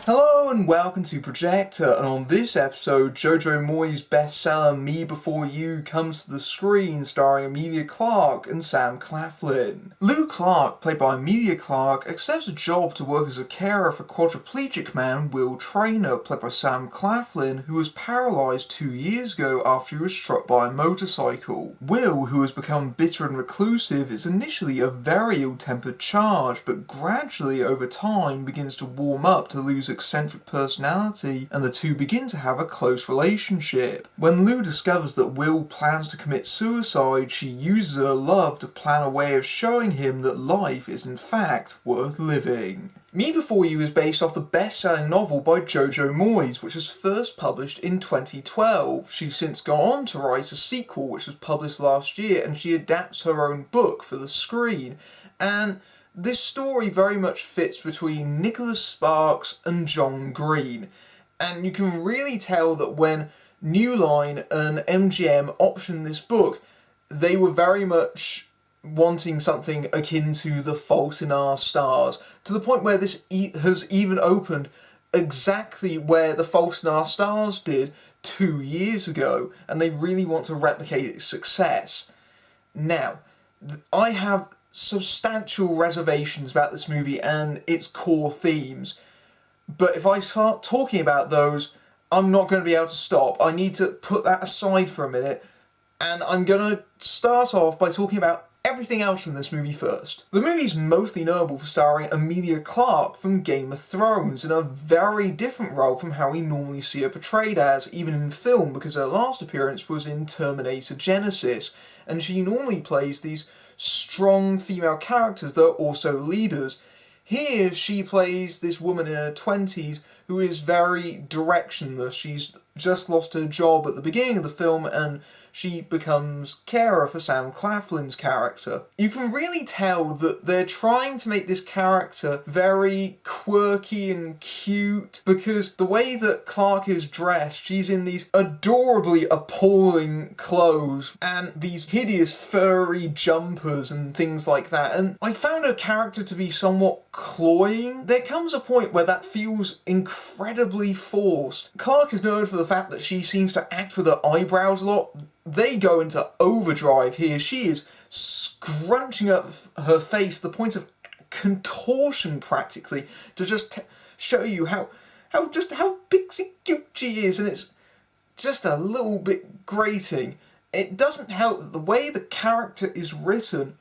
Hello and welcome to Projector, and on this episode, Jojo Moyes' bestseller Me Before You comes to the screen, starring Emilia Clarke and Sam Claflin. Lou Clarke, played by Emilia Clarke, accepts a job to work as a carer for quadriplegic man Will Traynor, played by Sam Claflin, who was paralysed 2 years ago after he was struck by a motorcycle. Will, who has become bitter and reclusive, is initially a very ill-tempered charge, but gradually over time begins to warm up to Lou's eccentric personality, and the two begin to have a close relationship. When Lou discovers that Will plans to commit suicide, she uses her love to plan a way of showing him that life is in fact worth living. Me Before You is based off the best-selling novel by Jojo Moyes, which was first published in 2012. She's since gone on to write a sequel, which was published last year, and she adapts her own book for the screen. And this story very much fits between Nicholas Sparks and John Green, and you can really tell that when New Line and MGM optioned this book, they were very much wanting something akin to The Fault in Our Stars, to the point where this has even opened exactly where The Fault in Our Stars did 2 years ago, and they really want to replicate its success. Now, I have substantial reservations about this movie and its core themes, but if I start talking about those, I'm not going to be able to stop. I need to put that aside for a minute, and I'm going to start off by talking about everything else in this movie first. The movie's mostly notable for starring Emilia Clarke from Game of Thrones in a very different role from how we normally see her portrayed as, even in film, because her last appearance was in Terminator Genesis, and she normally plays these strong female characters that are also leaders. Here she plays this woman in her 20s who is very directionless. She's just lost her job at the beginning of the film and she becomes carer for Sam Claflin's character. You can really tell that they're trying to make this character very quirky and cute, because the way that Clarke is dressed, she's in these adorably appalling clothes and these hideous furry jumpers and things like that, and I found her character to be somewhat cloying. There comes a point where that feels incredibly forced. Clarke is known for the fact that she seems to act with her eyebrows a lot. They go into overdrive here. She is scrunching up her face to the point of contortion practically to just show you how pixie cute she is, and it's just a little bit grating. It doesn't help that the way the character is written,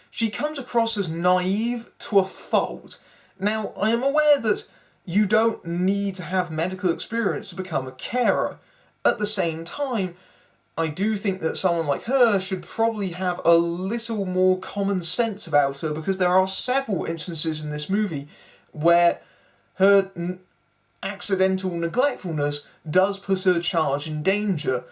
she comes across as naive to a fault. Now, I am aware that you don't need to have medical experience to become a carer. At the same time, I do think that someone like her should probably have a little more common sense about her, because there are several instances in this movie where her accidental neglectfulness does put her charge in danger.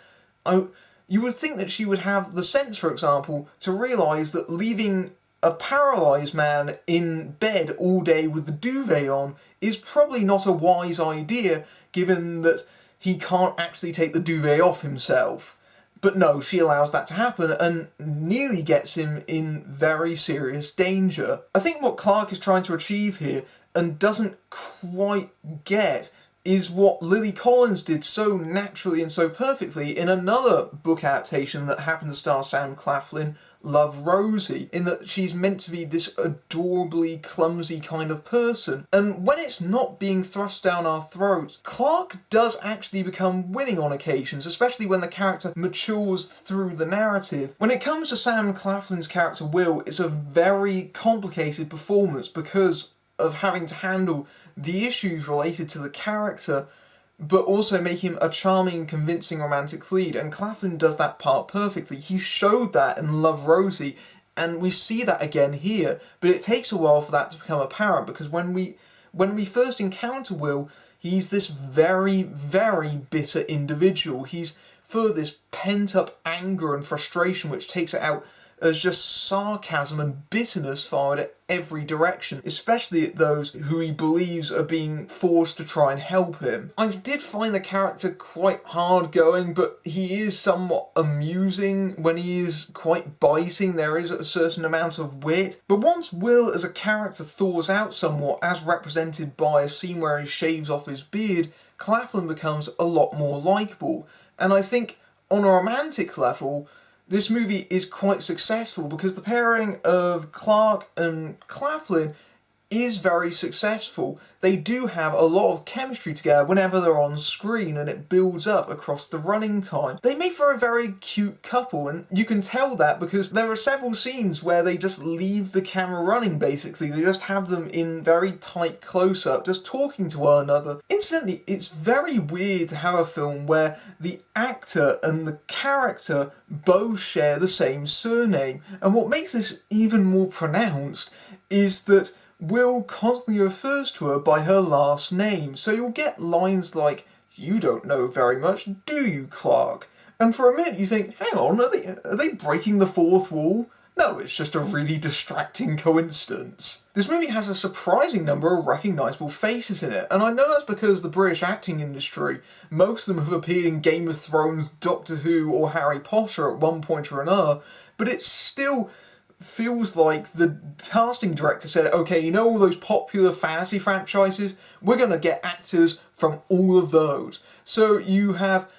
You would think that she would have the sense, for example, to realise that leaving a paralysed man in bed all day with the duvet on is probably not a wise idea, given that he can't actually take the duvet off himself. But no, she allows that to happen and nearly gets him in very serious danger. I think what Clarke is trying to achieve here, and doesn't quite get, is what Lily Collins did so naturally and so perfectly in another book adaptation that happened to star Sam Claflin, Love, Rosie, in that she's meant to be this adorably clumsy kind of person, and when it's not being thrust down our throats, Clarke does actually become winning on occasions, especially when the character matures through the narrative. When it comes to Sam Claflin's character Will, it's a very complicated performance because of having to handle the issues related to the character, but also make him a charming, convincing romantic lead, and Claflin does that part perfectly. He showed that in Love, Rosie, and we see that again here, but it takes a while for that to become apparent, because when we first encounter Will, he's this very, very bitter individual. He's full of this pent-up anger and frustration which takes it out as just sarcasm and bitterness fired at every direction, especially at those who he believes are being forced to try and help him. I did find the character quite hard going, but he is somewhat amusing when he is quite biting. There is a certain amount of wit. But once Will as a character thaws out somewhat, as represented by a scene where he shaves off his beard, Claflin becomes a lot more likeable. And I think on a romantic level, this movie is quite successful because the pairing of Clarke and Claflin is very successful. They do have a lot of chemistry together whenever they're on screen, and it builds up across the running time. They make for a very cute couple, and you can tell that because there are several scenes where they just leave the camera running, basically. They just have them in very tight close-up, just talking to one another. Incidentally, it's very weird to have a film where the actor and the character both share the same surname, and what makes this even more pronounced is that Will constantly refers to her by her last name, so you'll get lines like, "You don't know very much, do you, Clarke?" And for a minute you think, hang on, are they breaking the fourth wall? No, it's just a really distracting coincidence. This movie has a surprising number of recognisable faces in it, and I know that's because the British acting industry, most of them have appeared in Game of Thrones, Doctor Who or Harry Potter at one point or another, but it's still feels like the casting director said, okay, you know all those popular fantasy franchises? We're going to get actors from all of those. So you have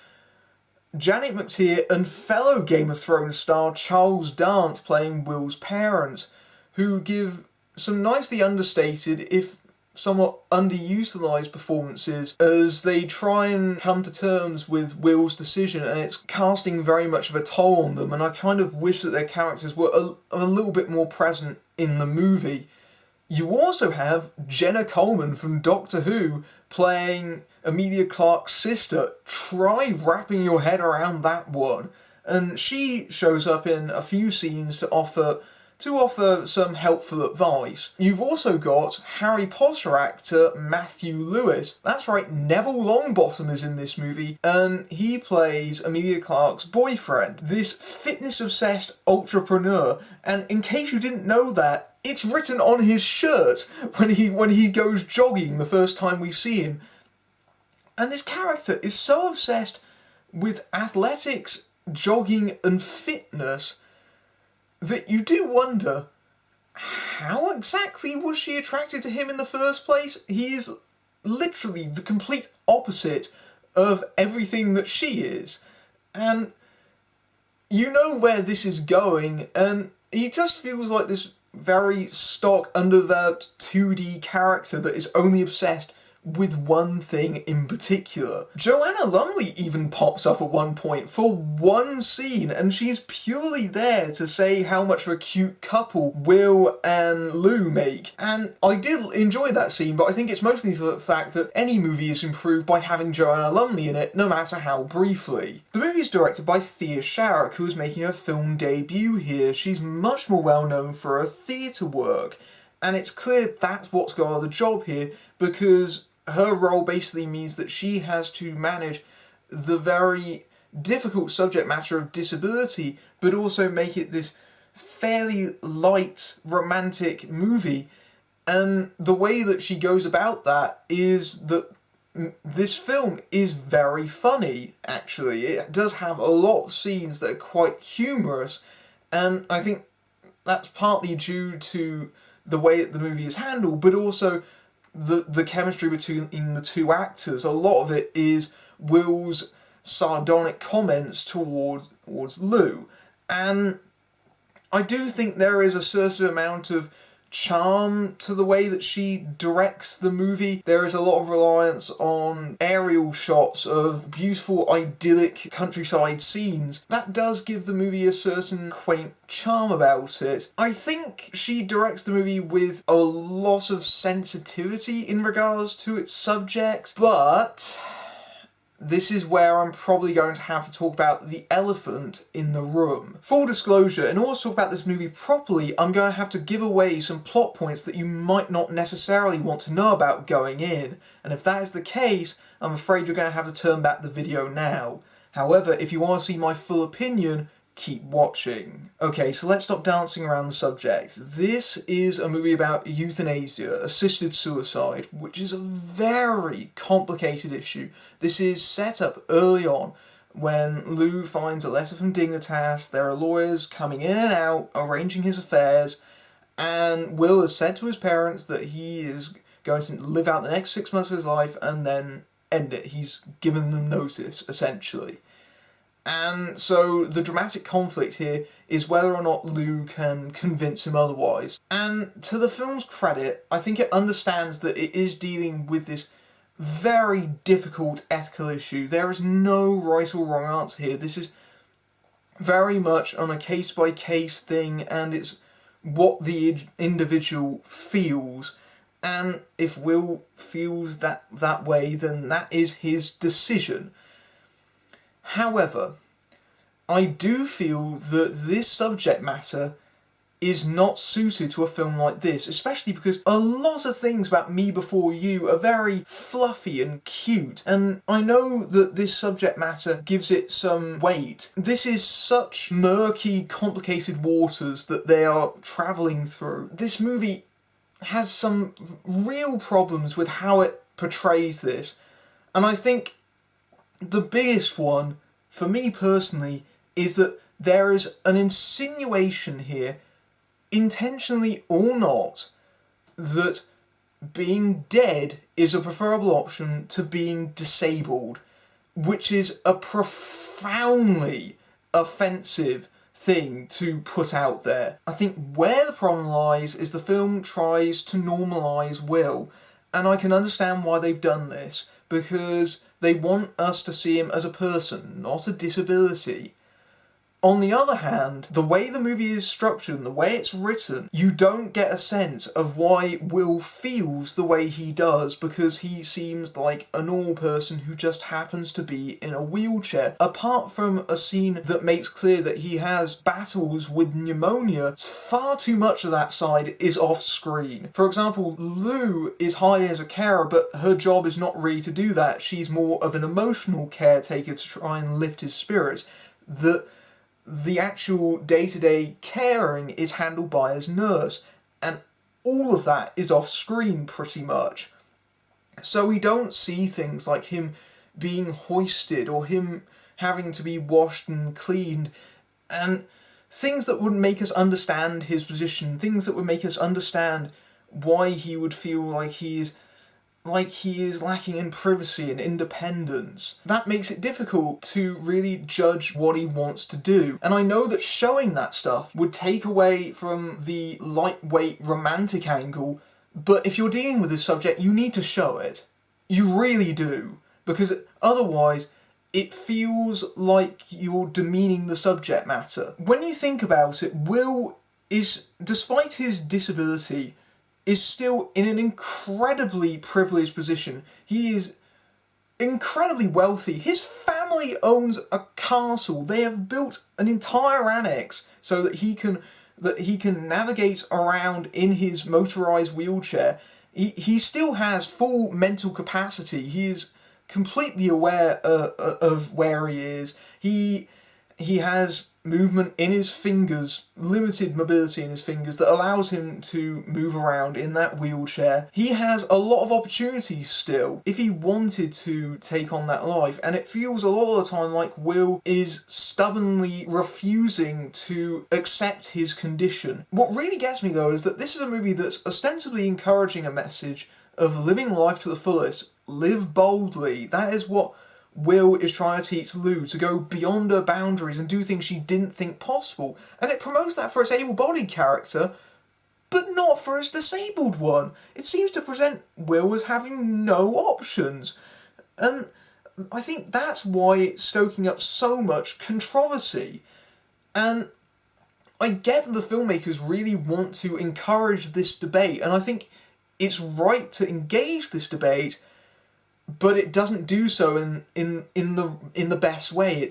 Janet McTeer and fellow Game of Thrones star Charles Dance playing Will's parents, who give some nicely understated, if somewhat underutilised performances as they try and come to terms with Will's decision, and it's casting very much of a toll on them, and I kind of wish that their characters were a little bit more present in the movie. You also have Jenna Coleman from Doctor Who playing Emilia Clarke's sister. Try wrapping your head around that one. And she shows up in a few scenes to offer some helpful advice. You've also got Harry Potter actor Matthew Lewis. That's right, Neville Longbottom is in this movie, and he plays Emilia Clarke's boyfriend, this fitness-obsessed entrepreneur. And in case you didn't know that, it's written on his shirt when he goes jogging the first time we see him. And this character is so obsessed with athletics, jogging, and fitness that you do wonder, how exactly was she attracted to him in the first place? He is literally the complete opposite of everything that she is. And you know where this is going, and he just feels like this very stock, underdeveloped 2D character that is only obsessed with one thing in particular. Joanna Lumley even pops up at one point for one scene, and she's purely there to say how much of a cute couple Will and Lou make. And I did enjoy that scene, but I think it's mostly for the fact that any movie is improved by having Joanna Lumley in it, no matter how briefly. The movie is directed by Thea Sharrock, who is making her film debut here. She's much more well known for her theatre work, and it's clear that's what's got her the job here, because her role basically means that she has to manage the very difficult subject matter of disability, but also make it this fairly light, romantic movie. And the way that she goes about that is that this film is very funny, actually. It does have a lot of scenes that are quite humorous, and I think that's partly due to the way that the movie is handled, but also the chemistry between the two actors. A lot of it is Will's sardonic comments towards Lou, and I do think there is a certain amount of charm to the way that she directs the movie. There is a lot of reliance on aerial shots of beautiful, idyllic countryside scenes. That does give the movie a certain quaint charm about it. I think she directs the movie with a lot of sensitivity in regards to its subject, but this is where I'm probably going to have to talk about the elephant in the room. Full disclosure, in order to talk about this movie properly, I'm going to have to give away some plot points that you might not necessarily want to know about going in, and if that is the case, I'm afraid you're going to have to turn back the video now. However, if you want to see my full opinion, keep watching. Okay, so let's stop dancing around the subject. This is a movie about euthanasia, assisted suicide, which is a very complicated issue. This is set up early on when Lou finds a letter from Dignitas. There are lawyers coming in and out, arranging his affairs, and Will has said to his parents that he is going to live out the next 6 months of his life and then end it. He's given them notice, essentially. And so the dramatic conflict here is whether or not Lou can convince him otherwise. And to the film's credit, I think it understands that it is dealing with this very difficult ethical issue. There is no right or wrong answer here. This is very much on a case-by-case thing, and it's what the individual feels. And if Will feels that way, then that is his decision. However, I do feel that this subject matter is not suited to a film like this, especially because a lot of things about Me Before You are very fluffy and cute, and I know that this subject matter gives it some weight. This is such murky, complicated waters that they are travelling through. This movie has some real problems with how it portrays this, and I think the biggest one, for me personally, is that there is an insinuation here, intentionally or not, that being dead is a preferable option to being disabled, which is a profoundly offensive thing to put out there. I think where the problem lies is the film tries to normalise Will, and I can understand why they've done this, because they want us to see him as a person, not a disability. On the other hand, the way the movie is structured and the way it's written, you don't get a sense of why Will feels the way he does, because he seems like a normal person who just happens to be in a wheelchair. Apart from a scene that makes clear that he has battles with pneumonia, far too much of that side is off screen. For example, Lou is hired as a carer, but her job is not really to do that. She's more of an emotional caretaker to try and lift his spirits. The actual day-to-day caring is handled by his nurse, and all of that is off screen pretty much. So we don't see things like him being hoisted or him having to be washed and cleaned, and things that would make us understand his position, things that would make us understand why he would feel like he is lacking in privacy and independence. That makes it difficult to really judge what he wants to do. And I know that showing that stuff would take away from the lightweight romantic angle, but if you're dealing with this subject, you need to show it. You really do. Because otherwise, it feels like you're demeaning the subject matter. When you think about it, Will is, despite his disability, is still in an incredibly privileged position. He is incredibly wealthy. His family owns a castle. They have built an entire annex so that he can navigate around in his motorized wheelchair. He still has full mental capacity. He is completely aware of where he is. He has movement in his fingers, limited mobility in his fingers, that allows him to move around in that wheelchair. He has a lot of opportunities still if he wanted to take on that life, and it feels a lot of the time like Will is stubbornly refusing to accept his condition. What really gets me though is that this is a movie that's ostensibly encouraging a message of living life to the fullest. Live boldly. That is what Will is trying to teach Lou, to go beyond her boundaries and do things she didn't think possible. And it promotes that for its able-bodied character, but not for its disabled one. It seems to present Will as having no options. And I think that's why it's stoking up so much controversy. And I get that the filmmakers really want to encourage this debate, and I think it's right to engage this debate, but it doesn't do so in the best way.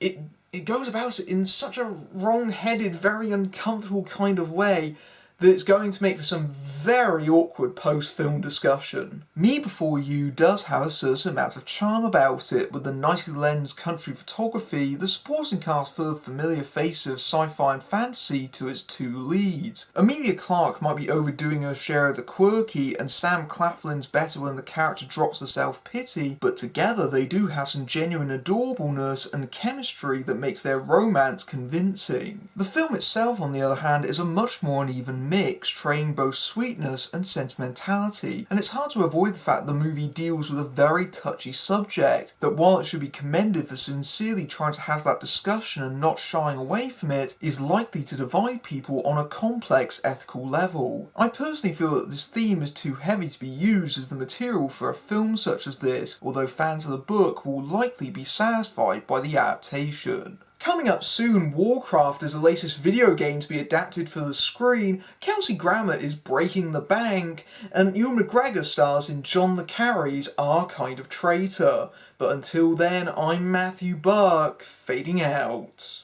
It goes about it in such a wrong-headed, very uncomfortable kind of way that it's going to make for some very awkward post-film discussion. Me Before You does have a certain amount of charm about it, with the nicely lensed country photography, the supporting cast full of familiar faces of sci-fi and fantasy to its two leads. Emilia Clarke might be overdoing her share of the quirky, and Sam Claflin's better when the character drops the self-pity, but together they do have some genuine adorableness and chemistry that makes their romance convincing. The film itself, on the other hand, is a much more uneven mix, trading both sweetness and sentimentality, and it's hard to avoid the fact the movie deals with a very touchy subject that, while it should be commended for sincerely trying to have that discussion and not shying away from it, is likely to divide people on a complex ethical level. I personally feel that this theme is too heavy to be used as the material for a film such as this, although fans of the book will likely be satisfied by the adaptation. Coming up soon, Warcraft is the latest video game to be adapted for the screen, Kelsey Grammer is breaking the bank, and Ewan McGregor stars in John le Carre's Our Kind of Traitor. But until then, I'm Matthew Buck, fading out.